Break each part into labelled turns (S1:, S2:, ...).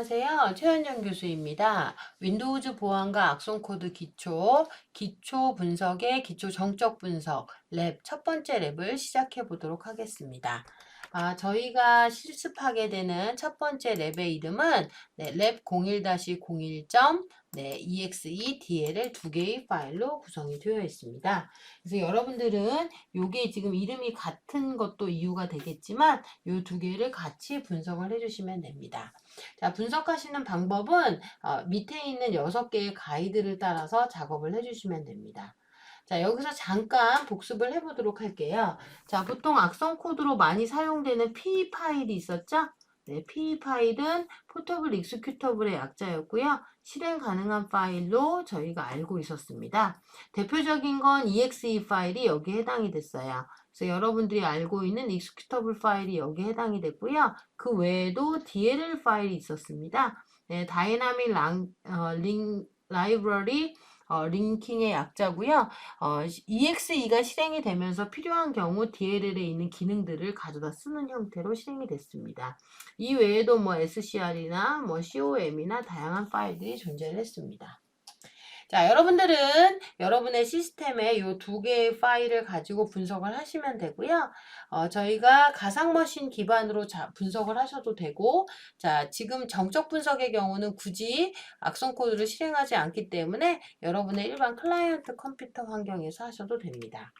S1: 안녕하세요. 최현정 교수입니다. 윈도우즈 보안과 악성 코드 기초 분석의 기초 정적 분석 랩 첫 번째 랩을 시작해 보도록 하겠습니다. 저희가 실습하게 되는 첫 번째 랩의 이름은 랩 01-01. exe dll 두 개의 파일로 구성이 되어 있습니다. 그래서 여러분들은 이게 지금 이름이 같은 것도 이유가 되겠지만 이 두 개를 같이 분석을 해주시면 됩니다. 자, 분석하시는 방법은 밑에 있는 6개의 가이드를 따라서 작업을 해주시면 됩니다. 자, 여기서 잠깐 복습을 해보도록 할게요. 자, 보통 악성 코드로 많이 사용되는 P 파일이 있었죠? 네, P 파일은 포터블 익스큐터블의 약자였고요. 실행 가능한 파일로 저희가 알고 있었습니다. 대표적인 건 exe 파일이 여기에 해당이 됐어요. 그래서 여러분들이 알고 있는 익스큐터블 파일이 여기에 해당이 됐고요. 그 외에도 DLL 파일이 있었습니다. 네, 다이나믹 라이브러리 링킹의 약자고요. EXE가 실행이 되면서 필요한 경우 DLL에 있는 기능들을 가져다 쓰는 형태로 실행이 됐습니다. 이 외에도 뭐 SCR이나 뭐 COM이나 다양한 파일들이 존재를 했습니다. 자, 여러분들은 여러분의 시스템에 이 두 개의 파일을 가지고 분석을 하시면 되고요. 저희가 가상머신 기반으로 분석을 하셔도 되고, 자, 지금 정적 분석의 경우는 굳이 악성 코드를 실행하지 않기 때문에 여러분의 일반 클라이언트 컴퓨터 환경에서 하셔도 됩니다.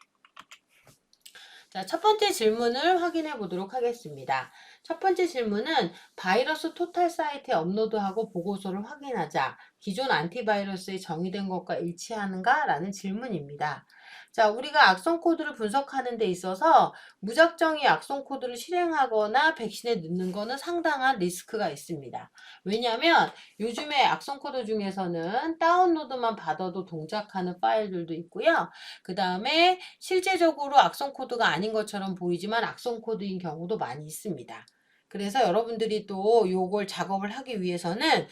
S1: 자, 첫 번째 질문을 확인해 보도록 하겠습니다. 첫 번째 질문은 바이러스 토탈 사이트에 업로드하고 보고서를 확인하자. 기존 안티바이러스에 정의된 것과 일치하는가? 라는 질문입니다. 자, 우리가 악성 코드를 분석하는 데 있어서 무작정히 악성 코드를 실행하거나 백신에 넣는 거는 상당한 리스크가 있습니다. 왜냐하면 요즘에 악성 코드 중에서는 다운로드만 받아도 동작하는 파일들도 있고요. 그 다음에 실제적으로 악성 코드가 아닌 것처럼 보이지만 악성 코드인 경우도 많이 있습니다. 그래서 여러분들이 또 요걸 작업을 하기 위해서는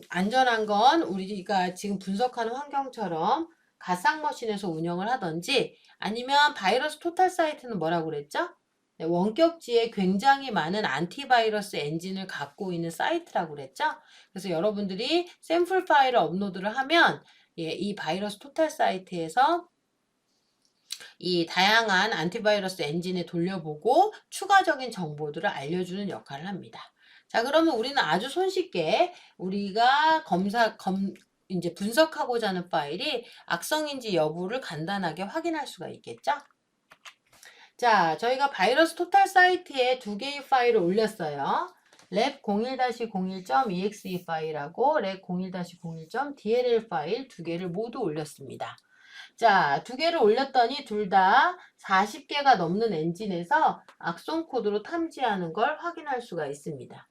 S1: 안전한 건 우리가 지금 분석하는 환경처럼 가상머신에서 운영을 하든지 아니면 바이러스 토탈 사이트는 뭐라고 그랬죠? 네, 원격지에 굉장히 많은 안티바이러스 엔진을 갖고 있는 사이트라고 그랬죠? 그래서 여러분들이 샘플 파일을 업로드를 하면 이 바이러스 토탈 사이트에서 이 다양한 안티바이러스 엔진에 돌려보고 추가적인 정보들을 알려주는 역할을 합니다. 자, 그러면 우리는 아주 손쉽게 우리가 이제 분석하고자 하는 파일이 악성인지 여부를 간단하게 확인할 수가 있겠죠? 자, 저희가 바이러스 토탈 사이트에 두 개의 파일을 올렸어요. 랩 01-01.exe 파일하고 랩 01-01.dll 파일 두 개를 모두 올렸습니다. 자, 두 개를 올렸더니 둘 다 40개가 넘는 엔진에서 악성 코드로 탐지하는 걸 확인할 수가 있습니다.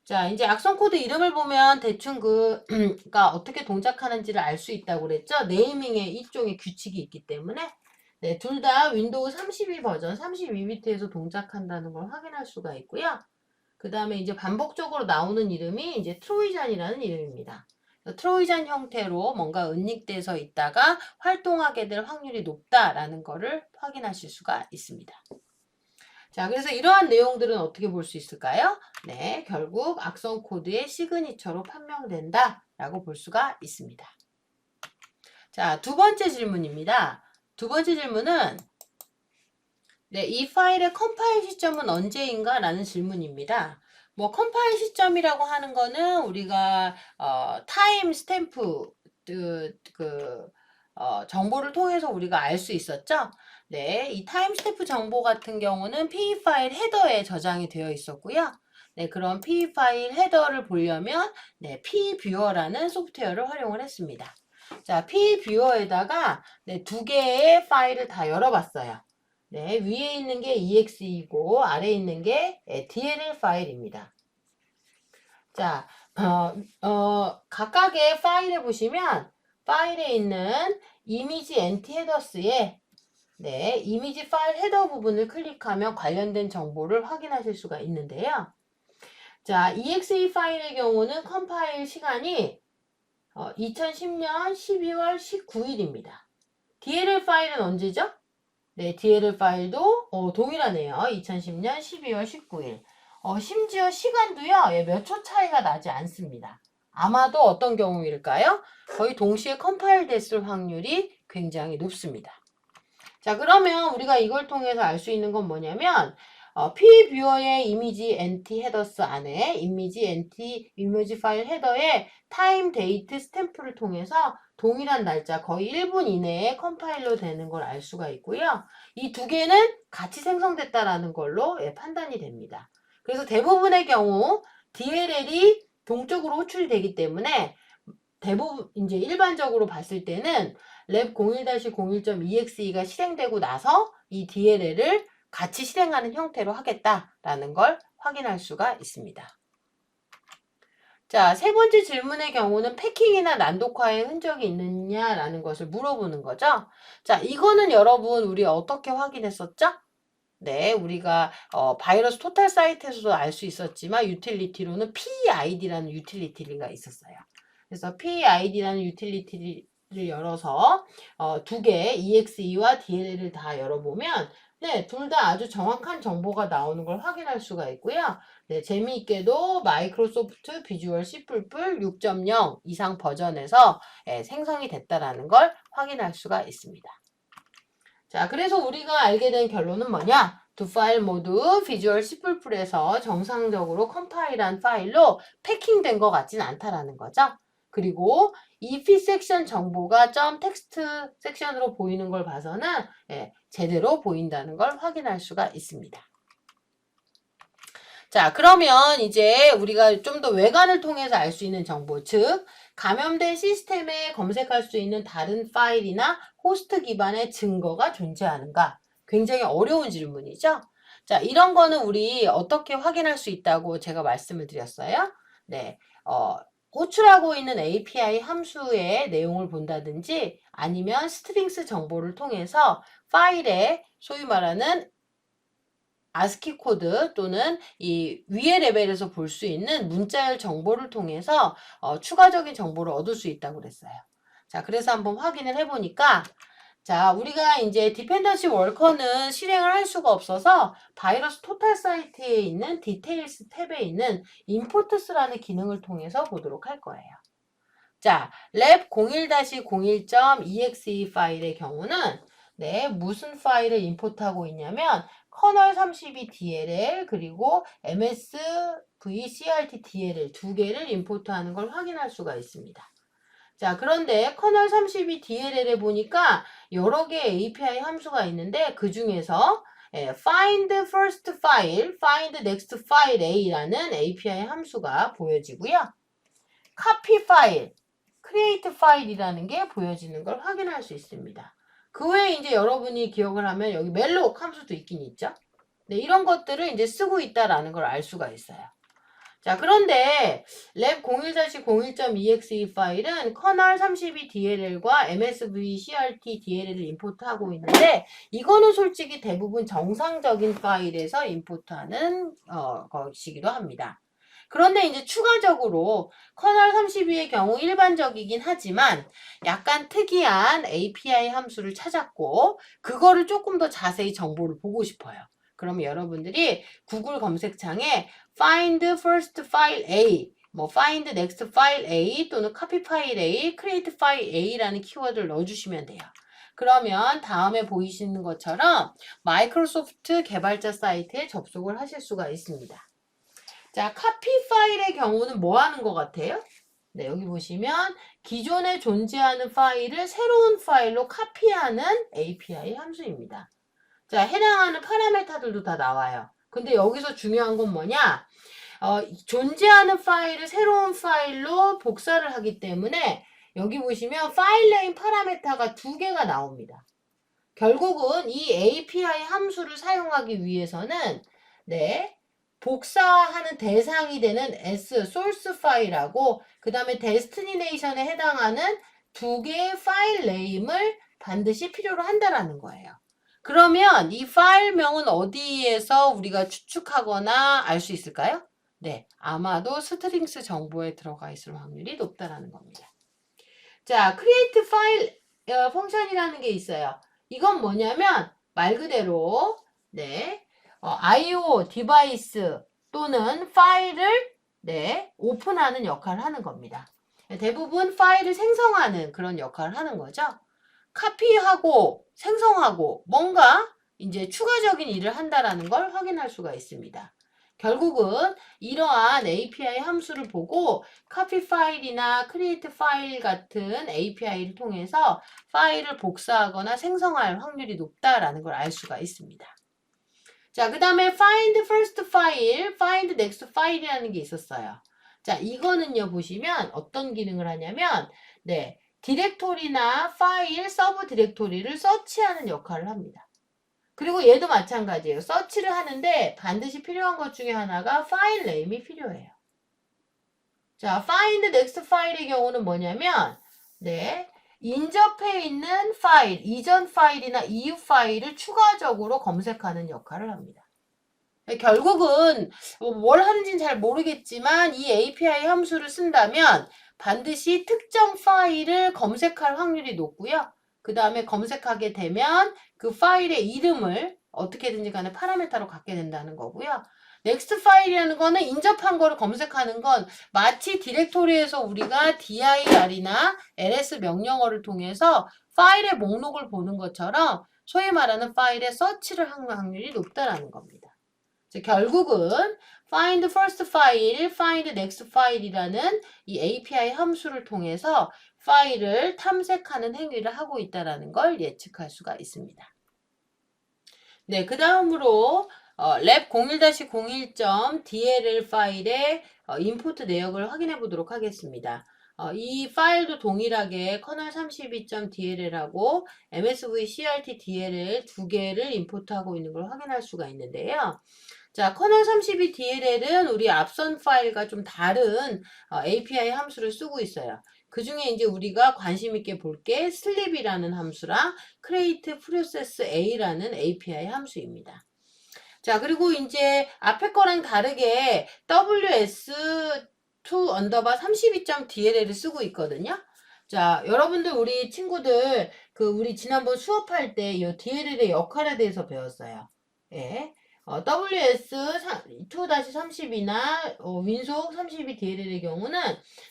S1: 자, 이제 악성 코드 이름을 보면 대충 가 어떻게 동작하는지를 알 수 있다고 그랬죠? 네이밍에 일종의 규칙이 있기 때문에 네, 둘 다 윈도우 32 버전 32비트에서 동작한다는 걸 확인할 수가 있고요. 그 다음에 이제 반복적으로 나오는 이름이 이제 트로이잔이라는 이름입니다. 트로이잔 형태로 뭔가 은닉돼서 있다가 활동하게 될 확률이 높다라는 것을 확인하실 수가 있습니다. 자, 그래서 이러한 내용들은 어떻게 볼 수 있을까요? 네, 결국 악성 코드의 시그니처로 판명된다라고 볼 수가 있습니다. 자, 두 번째 질문입니다. 두 번째 질문은 네, 이 파일의 컴파일 시점은 언제인가? 라는 질문입니다. 뭐 컴파일 시점이라고 하는 거는 우리가 타임 스탬프 정보를 통해서 우리가 알 수 있었죠. 네, 이 타임 스탬프 정보 같은 경우는 PE 파일 헤더에 저장이 되어 있었고요. 네, 그런 PE 파일 헤더를 보려면 네, PE 뷰어라는 소프트웨어를 활용을 했습니다. 자, PE 뷰어에다가 네, 두 개의 파일을 다 열어봤어요. 네, 위에 있는 게 exe이고 아래에 있는 게 dll 파일입니다. 자, 각각의 파일에 보시면 파일에 있는 이미지 엔티 헤더스에 네, 이미지 파일 헤더 부분을 클릭하면 관련된 정보를 확인하실 수가 있는데요. 자, exe 파일의 경우는 컴파일 시간이 2010년 12월 19일입니다. dll 파일은 언제죠? 네, DLL 파일도 동일하네요. 2010년 12월 19일. 심지어 시간도요, 몇 초 차이가 나지 않습니다. 아마도 어떤 경우일까요? 거의 동시에 컴파일 됐을 확률이 굉장히 높습니다. 자, 그러면 우리가 이걸 통해서 알 수 있는 건 뭐냐면, p뷰어의 이미지 엔티 헤더스 안에 이미지 엔티 이미지 파일 헤더에 타임 데이트 스탬프를 통해서 동일한 날짜 거의 1분 이내에 컴파일로 되는 걸 알 수가 있고요. 이 두 개는 같이 생성됐다라는 걸로 판단이 됩니다. 그래서 대부분의 경우 DLL이 동쪽으로 호출이 되기 때문에 대부분 이제 일반적으로 봤을 때는 랩 01-01.exe가 실행되고 나서 이 DLL을 같이 실행하는 형태로 하겠다라는 걸 확인할 수가 있습니다. 자, 세 번째 질문의 경우는 패킹이나 난독화의 흔적이 있느냐라는 것을 물어보는 거죠. 자, 이거는 여러분 우리 어떻게 확인했었죠? 네, 우리가 바이러스 토탈 사이트에서도 알 수 있었지만 유틸리티로는 PID라는 유틸리티가 있었어요. 그래서 PID라는 유틸리티를 열어서 두 개 EXE와 DLL을 다 열어보면 네, 둘 다 아주 정확한 정보가 나오는 걸 확인할 수가 있고요. 네, 재미있게도 마이크로소프트 비주얼 C++ 6.0 이상 버전에서 생성이 됐다라는 걸 확인할 수가 있습니다. 자, 그래서 우리가 알게 된 결론은 뭐냐? 두 파일 모두 비주얼 C++에서 정상적으로 컴파일한 파일로 패킹된 것 같진 않다라는 거죠. 그리고 이 p 섹션 정보가 텍스트 섹션으로 보이는 걸 봐서는 제대로 보인다는 걸 확인할 수가 있습니다. 자, 그러면 이제 우리가 좀 더 외관을 통해서 알 수 있는 정보, 즉 감염된 시스템에 검색할 수 있는 다른 파일이나 호스트 기반의 증거가 존재하는가? 굉장히 어려운 질문이죠. 자, 이런 거는 우리 어떻게 확인할 수 있다고 제가 말씀을 드렸어요. 네, 호출하고 있는 API 함수의 내용을 본다든지 아니면 스트링스 정보를 통해서 파일에 소위 말하는 아스키 코드 또는 이 위의 레벨에서 볼 수 있는 문자열 정보를 통해서 추가적인 정보를 얻을 수 있다고 그랬어요. 자, 그래서 한번 확인을 해보니까 자, 우리가 이제 디펜던시 월커는 실행을 할 수가 없어서 바이러스 토탈 사이트에 있는 디테일스 탭에 있는 임포트스라는 기능을 통해서 보도록 할 거예요. 자, 랩 01-01.exe 파일의 경우는 네, 무슨 파일을 임포트하고 있냐면 커널 32 DLL 그리고 MSV CRT DLL 두 개를 임포트하는 걸 확인할 수가 있습니다. 자, 그런데 커널 32 DLL에 보니까 여러 개의 API 함수가 있는데 그 중에서 find first file, find next file A라는 API 함수가 보여지고요. copy file, create file이라는 게 보여지는 걸 확인할 수 있습니다. 그 외에 이제 여러분이 기억을 하면 여기 멜록 함수도 있긴 있죠. 네, 이런 것들을 이제 쓰고 있다라는 걸 알 수가 있어요. 자, 그런데 랩 01-01.exe 파일은 커널 32 DLL과 MSV CRT DLL을 임포트하고 있는데 이거는 솔직히 대부분 정상적인 파일에서 임포트하는 것이기도 합니다. 그런데 이제 추가적으로 커널 32의 경우 일반적이긴 하지만 약간 특이한 API 함수를 찾았고 그거를 조금 더 자세히 정보를 보고 싶어요. 그러면 여러분들이 구글 검색창에 find first file A, 뭐 find next file A 또는 copy file A, create file A라는 키워드를 넣어주시면 돼요. 그러면 다음에 보이시는 것처럼 마이크로소프트 개발자 사이트에 접속을 하실 수가 있습니다. 자, 카피 파일의 경우는 뭐 하는 것 같아요? 네, 여기 보시면 기존에 존재하는 파일을 새로운 파일로 카피하는 API 함수입니다. 자, 해당하는 파라메타들도 다 나와요. 근데 여기서 중요한 건 뭐냐? 존재하는 파일을 새로운 파일로 복사를 하기 때문에 여기 보시면 파일 네임 파라메타가 두 개가 나옵니다. 결국은 이 API 함수를 사용하기 위해서는 네, 복사하는 대상이 되는 S, source 파일하고 그 다음에 데스티네이션에 해당하는 두 개의 파일 네임을 반드시 필요로 한다라는 거예요. 그러면 이 파일명은 어디에서 우리가 추측하거나 알 수 있을까요? 네, 아마도 스트링스 정보에 들어가 있을 확률이 높다라는 겁니다. 자, create file 펑션이라는 게 있어요. 이건 뭐냐면 말 그대로 네, IO 디바이스 또는 파일을 오픈하는 역할을 하는 겁니다. 대부분 파일을 생성하는 그런 역할을 하는 거죠. 카피하고 생성하고 뭔가 이제 추가적인 일을 한다라는 걸 확인할 수가 있습니다. 결국은 이러한 API 함수를 보고 카피 파일이나 크리에이트 파일 같은 API를 통해서 파일을 복사하거나 생성할 확률이 높다라는 걸 알 수가 있습니다. 자, 그 다음에 find first file, find next file이라는 게 있었어요. 자, 이거는요, 보시면 어떤 기능을 하냐면, 디렉토리나 파일, 서브 디렉토리를 서치하는 역할을 합니다. 그리고 얘도 마찬가지예요. 서치를 하는데 반드시 필요한 것 중에 하나가 파일 네임이 필요해요. 자, find next file의 경우는 뭐냐면, 인접해 있는 파일, 이전 파일이나 이후 파일을 추가적으로 검색하는 역할을 합니다. 결국은 뭘 하는지는 잘 모르겠지만 이 API 함수를 쓴다면 반드시 특정 파일을 검색할 확률이 높고요. 그 다음에 검색하게 되면 그 파일의 이름을 어떻게든지 간에 파라메타로 갖게 된다는 거고요. 넥스트 파일이라는 거는 인접한 거를 검색하는 건 마치 디렉토리에서 우리가 dir이나 ls 명령어를 통해서 파일의 목록을 보는 것처럼 소위 말하는 파일의 서치를 하는 확률이 높다라는 겁니다. 결국은 find first file, find next file이라는 이 API 함수를 통해서 파일을 탐색하는 행위를 하고 있다는 걸 예측할 수가 있습니다. 그 다음으로 lab 01-01.dll 파일의 인풋 내역을 확인해 보도록 하겠습니다. 이 파일도 동일하게 kernel 32.dll하고 msv crt dll 두 개를 인풋하고 있는 걸 확인할 수가 있는데요. 자, kernel 32dll은 우리 앞선 파일과 좀 다른 API 함수를 쓰고 있어요. 그 중에 이제 우리가 관심 있게 볼 게 sleep이라는 함수랑 create process a라는 API 함수입니다. 자, 그리고 이제 앞에 거랑 다르게 ws2_32.dll을 쓰고 있거든요. 자, 여러분들 우리 친구들 우리 지난번 수업할 때 이 DLL의 역할에 대해서 배웠어요. 예. WS2-32나 윈속 32 DLL의 경우는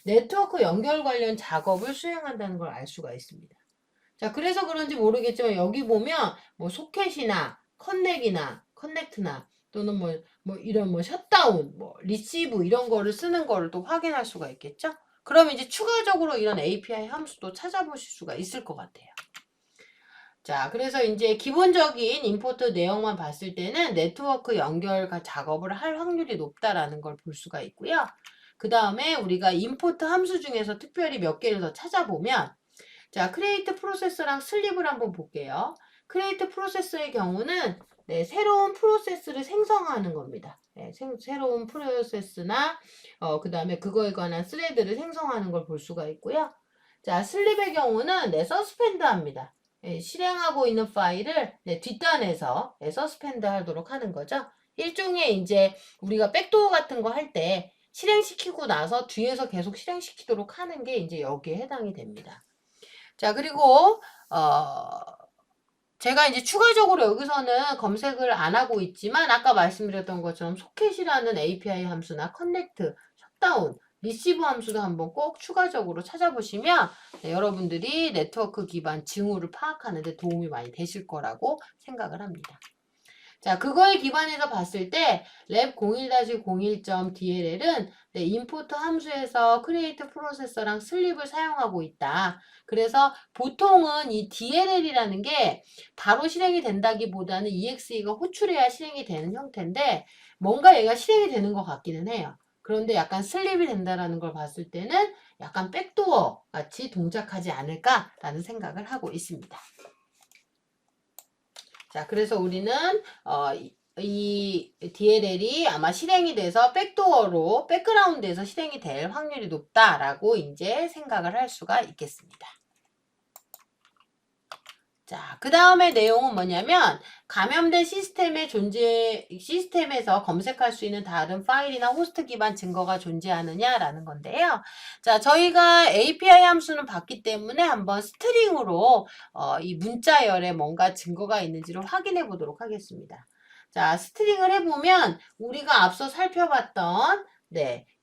S1: 네트워크 연결 관련 작업을 수행한다는 걸 알 수가 있습니다. 자, 그래서 그런지 모르겠지만 여기 보면 뭐 소켓이나 커넥트나 또는 이런 셧다운, 리시브 이런 거를 쓰는 거를 또 확인할 수가 있겠죠? 그럼 이제 추가적으로 이런 API 함수도 찾아보실 수가 있을 것 같아요. 자, 그래서 이제 기본적인 임포트 내용만 봤을 때는 네트워크 연결 작업을 할 확률이 높다라는 걸 볼 수가 있고요. 그 다음에 우리가 임포트 함수 중에서 특별히 몇 개를 더 찾아보면, 자, create 프로세서랑 슬립을 한번 볼게요. create 프로세서의 경우는 새로운 프로세스를 생성하는 겁니다. 새로운 프로세스나 그 다음에 그거에 관한 스레드를 생성하는 걸 볼 수가 있고요. 자, 슬립의 경우는 서스펜드 합니다. 실행하고 있는 파일을 뒷단에서 서스펜드 하도록 하는 거죠. 일종의 이제 우리가 백도어 같은 거 할 때 실행시키고 나서 뒤에서 계속 실행시키도록 하는 게 이제 여기에 해당이 됩니다. 자, 그리고 제가 이제 추가적으로 여기서는 검색을 안 하고 있지만 아까 말씀드렸던 것처럼 소켓이라는 API 함수나 커넥트, 셧다운, 리시브 함수도 한번 꼭 추가적으로 찾아보시면 여러분들이 네트워크 기반 징후를 파악하는 데 도움이 많이 되실 거라고 생각을 합니다. 자, 그거에 기반해서 봤을 때 lab 01-01.dll은 임포트 함수에서 create 프로세서랑 슬립을 사용하고 있다. 그래서 보통은 이 DLL이라는 게 바로 실행이 된다기보다는 EXE가 호출해야 실행이 되는 형태인데 뭔가 얘가 실행이 되는 것 같기는 해요. 그런데 약간 슬립이 된다라는 걸 봤을 때는 약간 백도어 같이 동작하지 않을까라는 생각을 하고 있습니다. 자, 그래서 우리는 이 DLL이 아마 실행이 돼서 백도어로 백그라운드에서 실행이 될 확률이 높다라고 이제 생각을 할 수가 있겠습니다. 자, 그 다음에 내용은 뭐냐면 감염된 시스템에서 검색할 수 있는 다른 파일이나 호스트 기반 증거가 존재하느냐라는 건데요. 자, 저희가 API 함수는 봤기 때문에 한번 스트링으로 이 문자열에 뭔가 증거가 있는지를 확인해 보도록 하겠습니다. 자, 스트링을 해보면 우리가 앞서 살펴봤던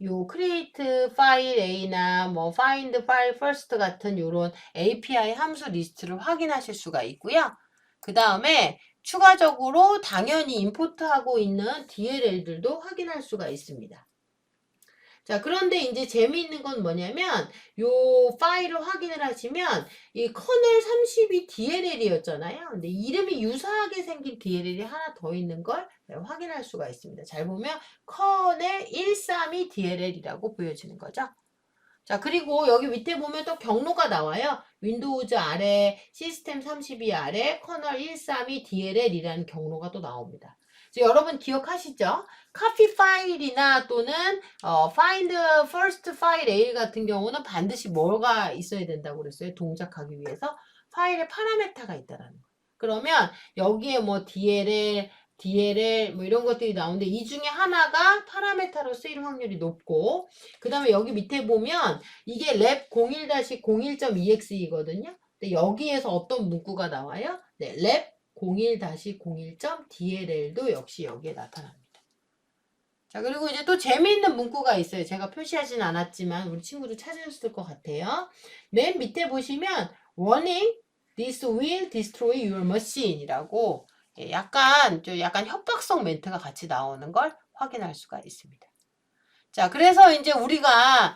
S1: 요 create 파일 A나 뭐 find file first 같은 요런 API 함수 리스트를 확인하실 수가 있고요. 그 다음에 추가적으로 당연히 임포트하고 있는 DLL들도 확인할 수가 있습니다. 자, 그런데 이제 재미있는 건 뭐냐면, 요 파일을 확인을 하시면, 이 커널 32 DLL이었잖아요. 근데 이름이 유사하게 생긴 DLL이 하나 더 있는 걸 확인할 수가 있습니다. 잘 보면, 커널 132 DLL이라고 보여지는 거죠. 자, 그리고 여기 밑에 보면 또 경로가 나와요. 윈도우즈 아래, 시스템 32 아래, 커널 132 DLL이라는 경로가 또 나옵니다. 여러분 기억하시죠? 카피 파일이나 또는 find first file A 같은 경우는 반드시 뭐가 있어야 된다고 그랬어요? 동작하기 위해서 파일에 파라메타가 있다라는 거. 그러면 여기에 뭐 DLL 뭐 이런 것들이 나오는데 이 중에 하나가 파라메타로 쓰일 확률이 높고 그 다음에 여기 밑에 보면 이게 랩 01-01.exe거든요. 근데 여기에서 어떤 문구가 나와요? 네, 랩 01-01.dll도 역시 여기에 나타납니다. 자, 그리고 이제 또 재미있는 문구가 있어요. 제가 표시하진 않았지만 우리 친구도 찾으셨을 것 같아요. 맨 밑에 보시면 warning, this will destroy your machine 이라고 약간 협박성 멘트가 같이 나오는 걸 확인할 수가 있습니다. 자, 그래서 이제 우리가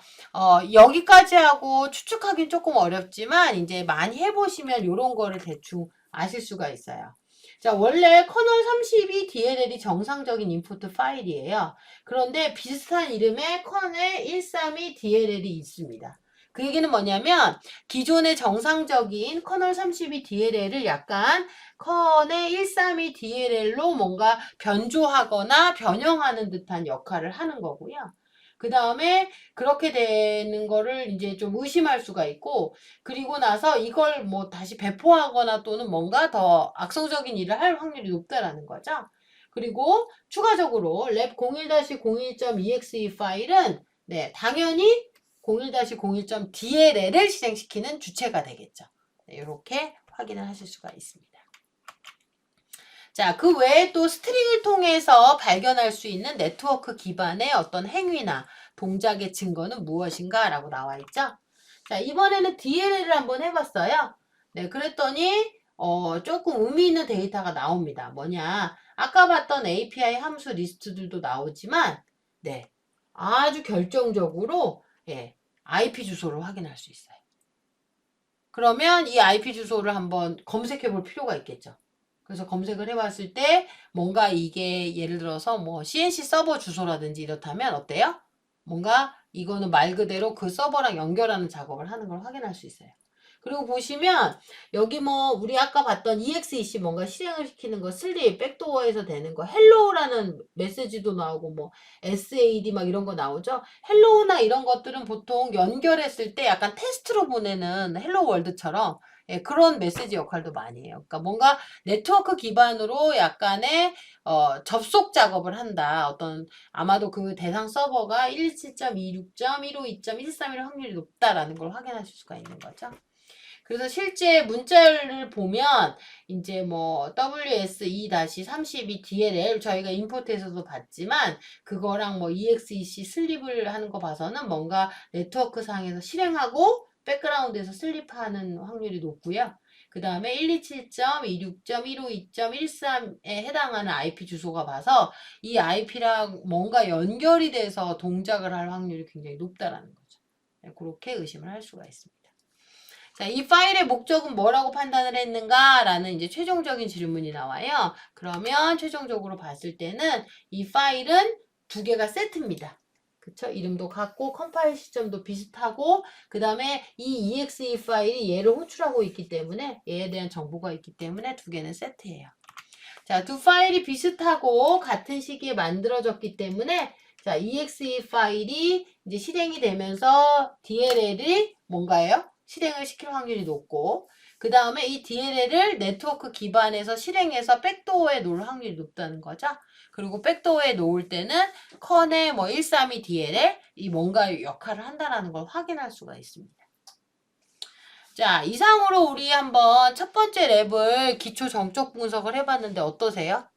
S1: 여기까지 하고 추측하기는 조금 어렵지만 이제 많이 해보시면 이런 거를 대충 아실 수가 있어요. 자, 원래 커널 32 DLL이 정상적인 인풋 파일이에요. 그런데 비슷한 이름의 커널 132 DLL이 있습니다. 그 얘기는 뭐냐면 기존의 정상적인 커널 32 DLL을 약간 커널 132 DLL로 뭔가 변조하거나 변형하는 듯한 역할을 하는 거고요. 그 다음에 그렇게 되는 거를 이제 좀 의심할 수가 있고, 그리고 나서 이걸 뭐 다시 배포하거나 또는 뭔가 더 악성적인 일을 할 확률이 높다라는 거죠. 그리고 추가적으로 랩 01-01.exe 파일은 당연히 01-01.dll을 실행시키는 주체가 되겠죠. 이렇게 확인을 하실 수가 있습니다. 자, 그 외에 또 스트링을 통해서 발견할 수 있는 네트워크 기반의 어떤 행위나 동작의 증거는 무엇인가 라고 나와 있죠. 자, 이번에는 DLL을 한번 해봤어요. 네, 그랬더니 조금 의미 있는 데이터가 나옵니다. 뭐냐, 아까 봤던 API 함수 리스트들도 나오지만 아주 결정적으로 IP 주소를 확인할 수 있어요. 그러면 이 IP 주소를 한번 검색해 볼 필요가 있겠죠. 그래서 검색을 해봤을 때 뭔가 이게 예를 들어서 뭐 CNC 서버 주소라든지 이렇다면 어때요? 뭔가 이거는 말 그대로 그 서버랑 연결하는 작업을 하는 걸 확인할 수 있어요. 그리고 보시면 여기 뭐 우리 아까 봤던 EXEC 뭔가 실행을 시키는 거 슬립 백도어에서 되는 거 헬로우라는 메시지도 나오고 뭐 SAD 막 이런 거 나오죠. 헬로우나 이런 것들은 보통 연결했을 때 약간 테스트로 보내는 헬로 월드처럼 그런 메시지 역할도 많이 해요. 그러니까 뭔가 네트워크 기반으로 약간의 접속 작업을 한다. 어떤 아마도 그 대상 서버가 127.26.152.131 확률이 높다라는 걸 확인하실 수가 있는 거죠. 그래서 실제 문자를 보면 이제 뭐 WSE-32 DLL 저희가 임포트에서도 봤지만 그거랑 뭐 EXEC 슬립을 하는 거 봐서는 뭔가 네트워크 상에서 실행하고 백그라운드에서 슬립하는 확률이 높고요. 그 다음에 127.26.152.13에 해당하는 IP 주소가 봐서 이 IP랑 뭔가 연결이 돼서 동작을 할 확률이 굉장히 높다라는 거죠. 그렇게 의심을 할 수가 있습니다. 자, 이 파일의 목적은 뭐라고 판단을 했는가? 라는 이제 최종적인 질문이 나와요. 그러면 최종적으로 봤을 때는 이 파일은 두 개가 세트입니다. 그쵸? 이름도 같고 컴파일 시점도 비슷하고 그 다음에 이 exe 파일이 얘를 호출하고 있기 때문에 얘에 대한 정보가 있기 때문에 두 개는 세트예요. 자, 두 파일이 비슷하고 같은 시기에 만들어졌기 때문에 자, exe 파일이 이제 실행이 되면서 DLL이 뭔가예요? 실행을 시킬 확률이 높고 그 다음에 이 DLL을 네트워크 기반에서 실행해서 백도어에 놓을 확률이 높다는 거죠. 그리고 백도어에 놓을 때는 커널 뭐 132 DLL 이 뭔가 역할을 한다는 걸 확인할 수가 있습니다. 자, 이상으로 우리 한번 첫 번째 랩을 기초 정적 분석을 해봤는데 어떠세요?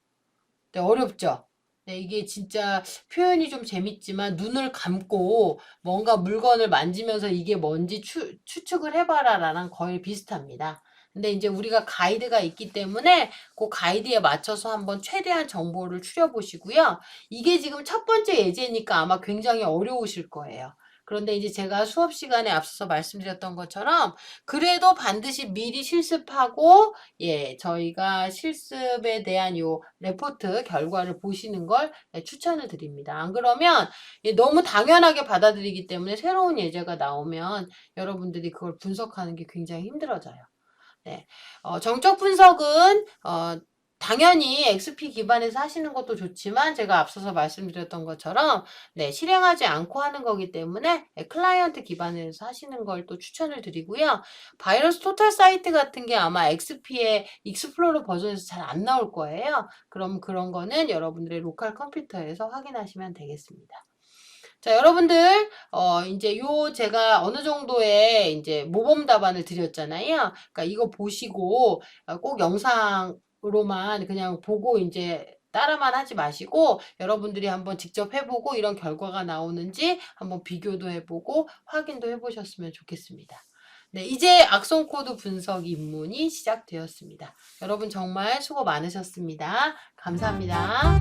S1: 네, 어렵죠? 네, 이게 진짜 표현이 좀 재밌지만 눈을 감고 뭔가 물건을 만지면서 이게 뭔지 추측을 해봐라 라는 거의 비슷합니다. 근데 이제 우리가 가이드가 있기 때문에 그 가이드에 맞춰서 한번 최대한 정보를 추려보시고요. 이게 지금 첫 번째 예제니까 아마 굉장히 어려우실 거예요. 그런데 이제 제가 수업 시간에 앞서서 말씀드렸던 것처럼 그래도 반드시 미리 실습하고 예, 저희가 실습에 대한 요 레포트 결과를 보시는 걸 예, 추천을 드립니다. 안 그러면 예, 너무 당연하게 받아들이기 때문에 새로운 예제가 나오면 여러분들이 그걸 분석하는 게 굉장히 힘들어져요. 네. 정적 분석은 당연히 XP 기반에서 하시는 것도 좋지만 제가 앞서서 말씀드렸던 것처럼 네, 실행하지 않고 하는 거기 때문에 네, 클라이언트 기반에서 하시는 걸 또 추천을 드리고요. 바이러스 토탈 사이트 같은 게 아마 XP의 익스플로러 버전에서 잘 안 나올 거예요. 그럼 그런 거는 여러분들의 로컬 컴퓨터에서 확인하시면 되겠습니다. 자, 여러분들, 이제 제가 어느 정도의 이제 모범 답안을 드렸잖아요. 그러니까 이거 보시고 꼭 영상으로만 그냥 보고 이제 따라만 하지 마시고 여러분들이 한번 직접 해보고 이런 결과가 나오는지 한번 비교도 해보고 확인도 해보셨으면 좋겠습니다. 네, 이제 악성 코드 분석 입문이 시작되었습니다. 여러분 정말 수고 많으셨습니다. 감사합니다.